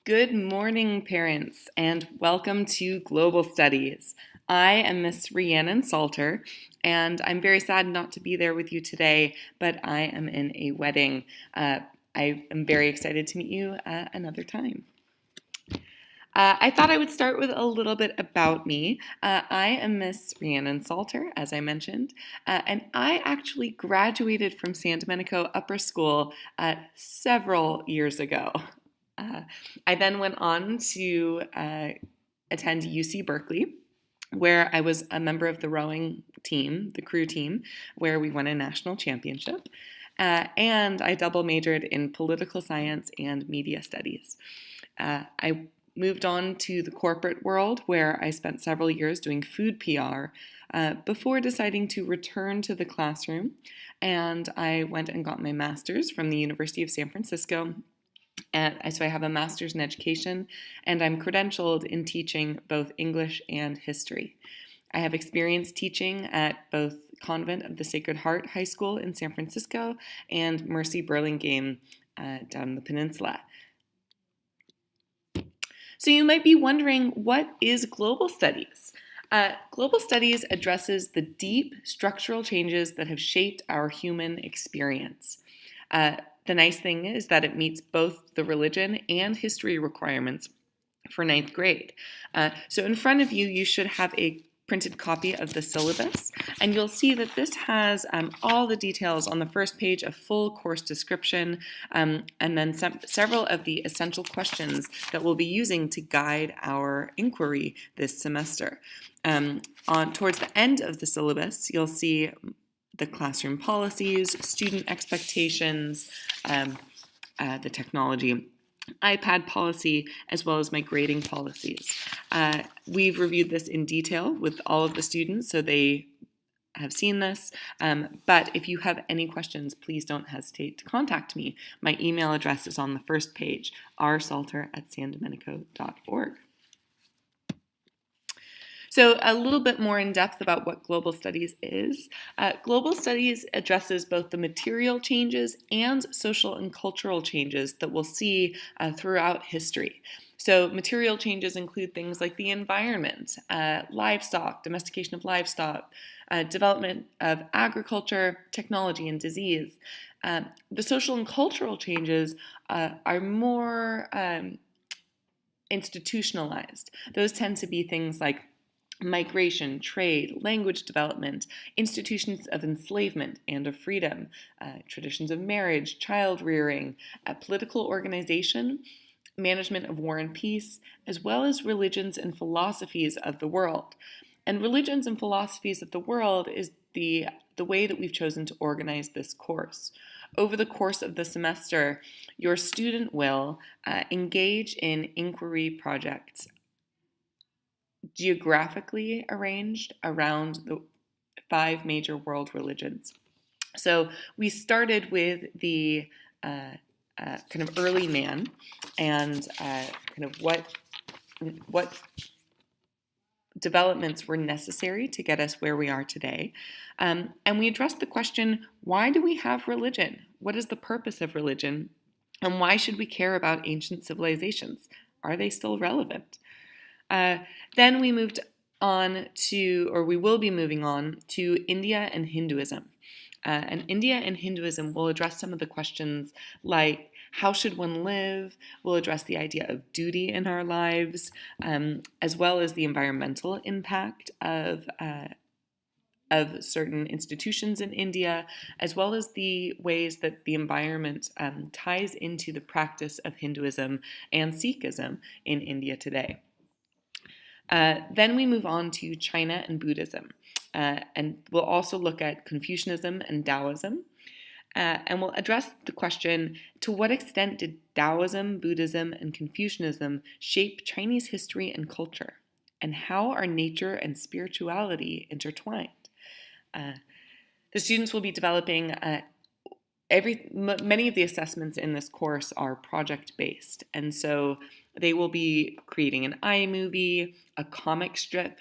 Good morning, parents, and welcome to Global Studies. I am Miss Rhiannon Salter, and I'm very sad not to be there with you today, but I am in a wedding. I am very excited to meet you another time. I thought I would start with a little bit about me. I am Miss Rhiannon Salter, as I mentioned, and I actually graduated from San Domenico Upper School several years ago. Uh, I then went on to attend UC Berkeley, where I was a member of the rowing team, the crew team, where we won a national championship. And I double majored in political science and media studies. I moved on to the corporate world, where I spent several years doing food PR before deciding to return to the classroom. And I went and got my master's from the University of San Francisco. So I have a master's in education, and I'm credentialed in teaching both English and history. I have experience teaching at both Convent of the Sacred Heart High School in San Francisco and Mercy Burlingame down the peninsula. So you might be wondering, what is global studies? Global studies addresses the deep structural changes that have shaped our human experience. The nice thing is that it meets both the religion and history requirements for ninth grade. So in front of you, you should have a printed copy of the syllabus, and you'll see that this has all the details on the first page, a full course description, and then several of the essential questions that we'll be using to guide our inquiry this semester. Towards the end of the syllabus, you'll see the classroom policies, student expectations, the technology iPad policy, as well as my grading policies. We've reviewed this in detail with all of the students, so they have seen this. But if you have any questions, please don't hesitate to contact me. My email address is on the first page, rsalter@sandomenico.org. So a little bit more in depth about what global studies is. Global studies addresses both the material changes and social and cultural changes that we'll see throughout history. So material changes include things like the environment, livestock, domestication of livestock, development of agriculture, technology, and disease. The social and cultural changes are more institutionalized. Those tend to be things like migration, trade, language development, institutions of enslavement and of freedom, traditions of marriage, child rearing, political organization, management of war and peace, as well as religions and philosophies of the world. And religions and philosophies of the world is the way that we've chosen to organize this course. Over the course of the semester, your student will engage in inquiry projects geographically arranged around the 5 major world religions. So we started with the kind of early man and kind of what developments were necessary to get us where we are today. And we addressed the question, why do we have religion? What is the purpose of religion? And why should we care about ancient civilizations? Are they still relevant? Then we moved on to, or we will be moving on to India and Hinduism. And India and Hinduism will address some of the questions like, how should one live? We'll address the idea of duty in our lives, as well as the environmental impact of certain institutions in India, as well as the ways that the environment ties into the practice of Hinduism and Sikhism in India today. Then we move on to China and Buddhism, and we'll also look at Confucianism and Taoism, and we'll address the question, to what extent did Taoism, Buddhism, and Confucianism shape Chinese history and culture, and how are nature and spirituality intertwined? The students will be developing many of the assessments in this course are project-based, and so they will be creating an iMovie, a comic strip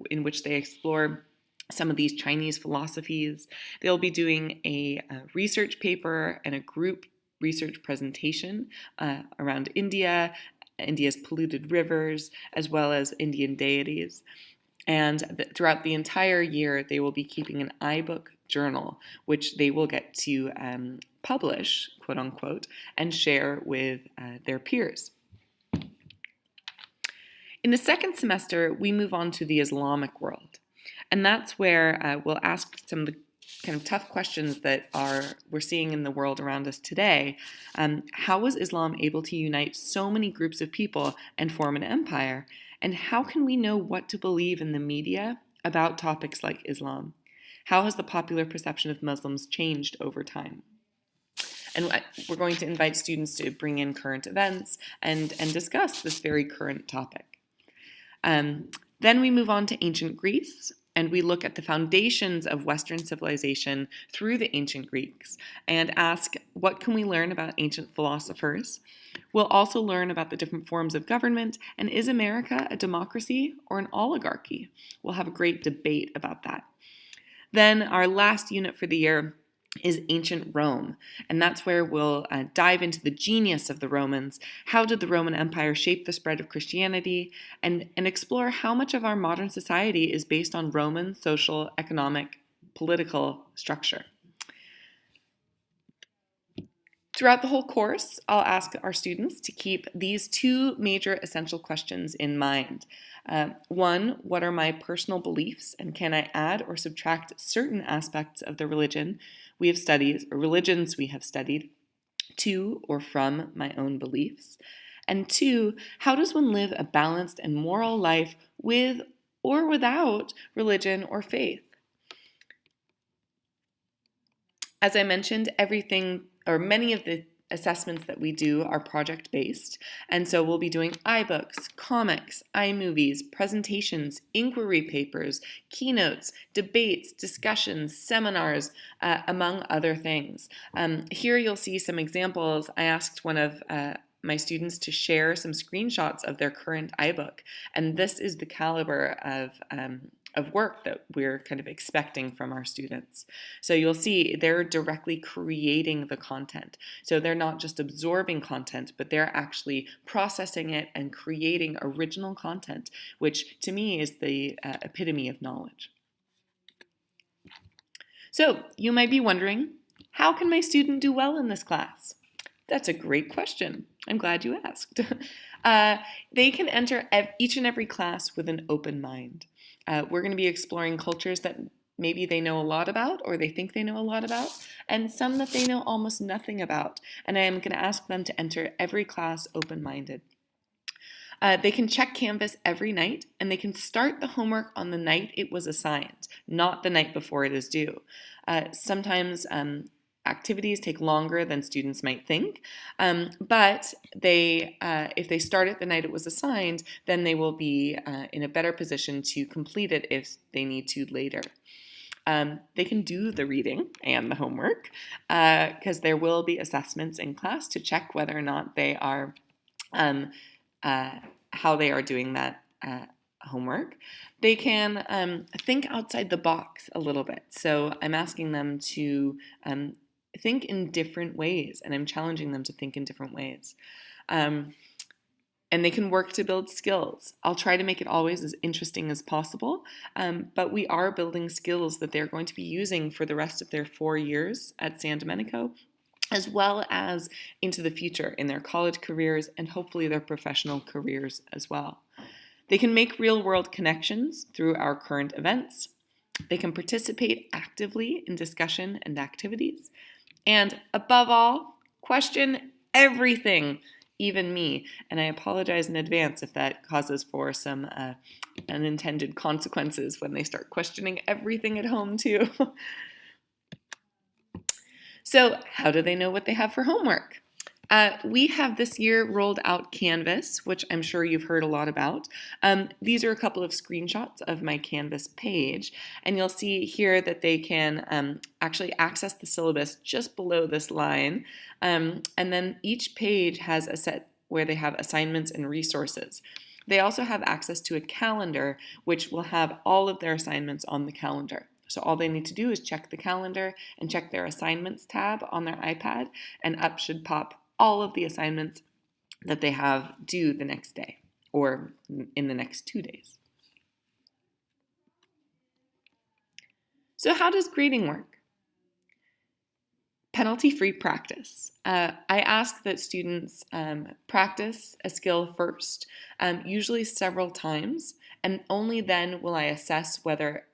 in which they explore some of these Chinese philosophies. They'll be doing a research paper and a group research presentation around India, India's polluted rivers, as well as Indian deities. And throughout the entire year, they will be keeping an iBook journal, which they will get to publish, quote unquote, and share with their peers. In the second semester, we move on to the Islamic world. And that's where we'll ask some of the kind of tough questions that we're seeing in the world around us today. How was Islam able to unite so many groups of people and form an empire? And how can we know what to believe in the media about topics like Islam? How has the popular perception of Muslims changed over time? And we're going to invite students to bring in current events and discuss this very current topic. Then we move on to ancient Greece, and we look at the foundations of Western civilization through the ancient Greeks and ask, what can we learn about ancient philosophers? We'll also learn about the different forms of government, and is America a democracy or an oligarchy? We'll have a great debate about that. Then our last unit for the year is ancient Rome, and that's where we'll dive into the genius of the Romans. How did the Roman Empire shape the spread of Christianity, and explore how much of our modern society is based on Roman social, economic, political structure. Throughout the whole course, I'll ask our students to keep these two major essential questions in mind. One, what are my personal beliefs, and can I add or subtract certain aspects of the religion we have studied, or religions we have studied, to or from my own beliefs? And two, how does one live a balanced and moral life with or without religion or faith? As I mentioned, many of the assessments that we do are project-based, and so we'll be doing iBooks, comics, iMovies, presentations, inquiry papers, keynotes, debates, discussions, seminars, among other things. Here you'll see some examples. I asked one of my students to share some screenshots of their current iBook, and this is the caliber of work that we're kind of expecting from our students. So you'll see they're directly creating the content. So they're not just absorbing content, but they're actually processing it and creating original content, which to me is the epitome of knowledge. So you might be wondering, how can my student do well in this class? That's a great question. I'm glad you asked. They can enter each and every class with an open mind. We're going to be exploring cultures that maybe they know a lot about or they think they know a lot about, and some that they know almost nothing about. And I am going to ask them to enter every class open-minded. They can check Canvas every night, and they can start the homework on the night it was assigned, not the night before it is due. Sometimes activities take longer than students might think, but if they start it the night it was assigned, then they will be in a better position to complete it if they need to later. They can do the reading and the homework because there will be assessments in class to check whether or not they are how they are doing that homework. They can think outside the box a little bit. So I'm asking them to think in different ways, and I'm challenging them to think in different ways. And they can work to build skills. I'll try to make it always as interesting as possible, but we are building skills that they're going to be using for the rest of their 4 years at San Domenico, as well as into the future in their college careers and hopefully their professional careers as well. They can make real-world connections through our current events. They can participate actively in discussion and activities. And above all, question everything, even me. And I apologize in advance if that causes for some unintended consequences when they start questioning everything at home too. So how do they know what they have for homework? We have this year rolled out Canvas, which I'm sure you've heard a lot about. These are a couple of screenshots of my Canvas page, and you'll see here that they can actually access the syllabus just below this line, and then each page has a set where they have assignments and resources. They also have access to a calendar, which will have all of their assignments on the calendar. So all they need to do is check the calendar and check their assignments tab on their iPad, and up should pop all of the assignments that they have due the next day or in the next 2 days. So how does grading work? Penalty-free practice. I ask that students practice a skill first, usually several times, and only then will I assess whether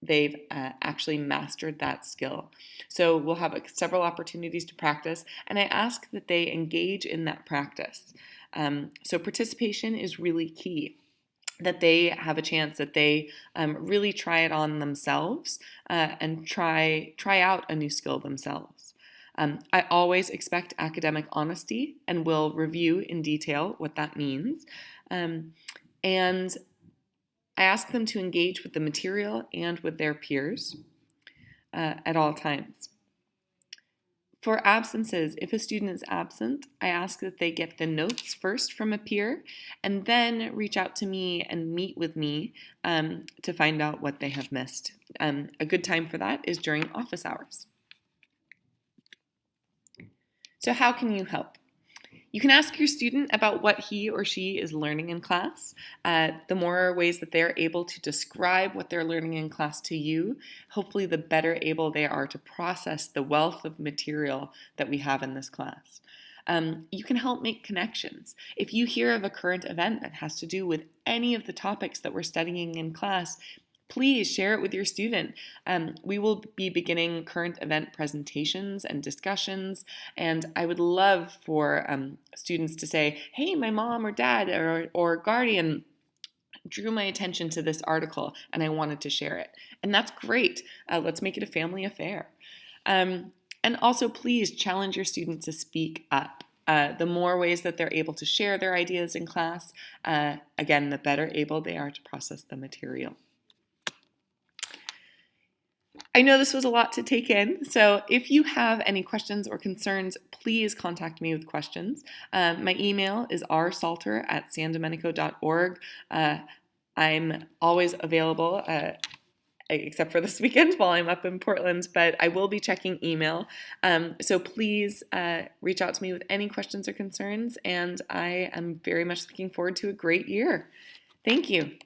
they've actually mastered that skill. So we'll have several opportunities to practice, and I ask that they engage in that practice. So participation is really key, that they have a chance, that they really try it on themselves and try out a new skill themselves. I always expect academic honesty and will review in detail what that means. And I ask them to engage with the material and with their peers at all times. For absences, if a student is absent, I ask that they get the notes first from a peer and then reach out to me and meet with me to find out what they have missed. A good time for that is during office hours. So how can you help? You can ask your student about what he or she is learning in class. The more ways that they're able to describe what they're learning in class to you, hopefully the better able they are to process the wealth of material that we have in this class. You can help make connections. If you hear of a current event that has to do with any of the topics that we're studying in class, please share it with your student. We will be beginning current event presentations and discussions, and I would love for students to say, hey, my mom or dad or guardian drew my attention to this article and I wanted to share it. And that's great. Let's make it a family affair. And also, please challenge your students to speak up. The more ways that they're able to share their ideas in class, again, the better able they are to process the material. I know this was a lot to take in, so if you have any questions or concerns, please contact me with questions. My email is rsalter@sandomenico.org. I'm always available, except for this weekend while I'm up in Portland, but I will be checking email. So please reach out to me with any questions or concerns, and I am very much looking forward to a great year. Thank you.